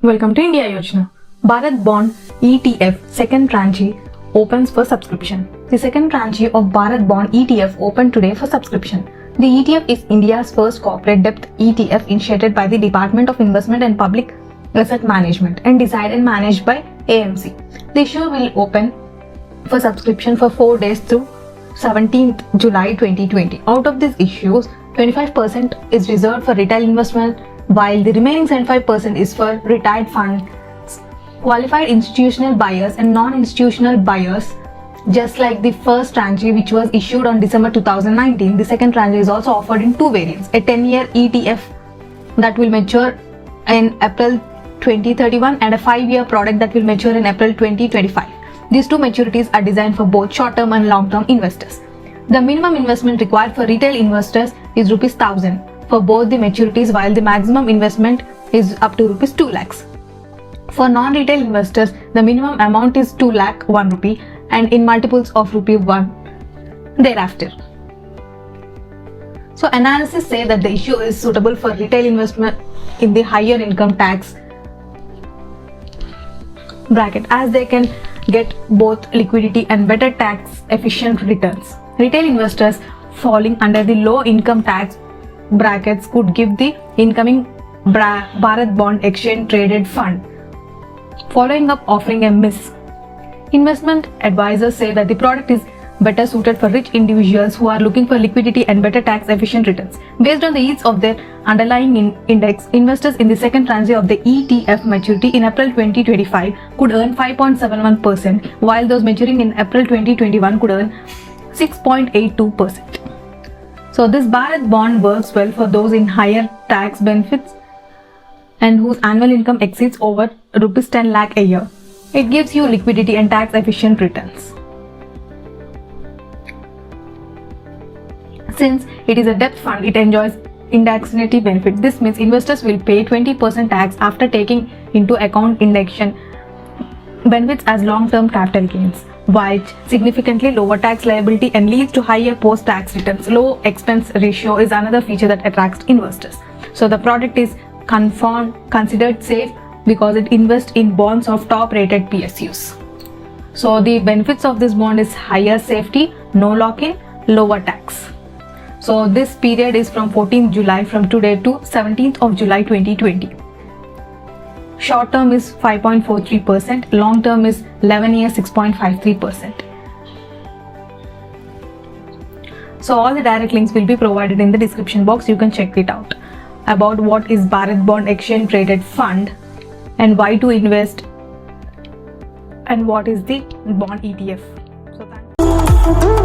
Welcome to India Yojana. Bharat Bond ETF second tranche opens for subscription. The second tranche of Bharat Bond ETF opened today for subscription. The ETF is India's first corporate debt ETF initiated by the Department of Investment and Public Asset Management and designed and managed by AMC. The issue will open for subscription for 4 days through 17th July 2020. Out of these issues, 25% is reserved for retail investment, while the remaining 75% is for retired funds, qualified institutional buyers and non-institutional buyers. Just like the first tranche, which was issued on December 2019, the second tranche is also offered in two variants: a 10-year ETF that will mature in April 2031 and a 5-year product that will mature in April 2025. These two maturities are designed for both short-term and long-term investors. The minimum investment required for retail investors is ₹1,000 for both the maturities, while the maximum investment is up to ₹2 lakhs. For non-retail investors, the minimum amount is ₹2 lakh 1 rupee and in multiples of ₹1 thereafter. So analysis say that the issue is suitable for retail investment in the higher income tax bracket, as they can get both liquidity and better tax efficient returns. Retail investors falling under the low income tax brackets could give the incoming Bharat Bond exchange traded fund following up offering a miss. Investment advisors say that the product is better suited for rich individuals who are looking for liquidity and better tax efficient returns. Based on the yields of their underlying index, investors in the second tranche of the ETF maturity in April 2025 could earn 5.71%, while those maturing in April 2021 could earn 6.82%. So this Bharat Bond works well for those in higher tax benefits and whose annual income exceeds over ₹10 lakh a year. It gives you liquidity and tax efficient returns. Since it is a debt fund, it enjoys indexity benefit. This means investors will pay 20% tax after taking into account indexation benefits as long-term capital gains, which significantly lower tax liability and leads to higher post-tax returns. Low expense ratio is another feature that attracts investors. So the product is considered safe because it invests in bonds of top-rated PSUs. So the benefits of this bond is higher safety, no lock-in, lower tax. So this period is from 14th July from today to 17th of July 2020. Short term is 5.43%, long term is 11 years 6.53%. So all the direct links will be provided in the description box. You can check it out about what is Bharat Bond exchange traded fund and why to invest and what is the bond ETF. So thank you.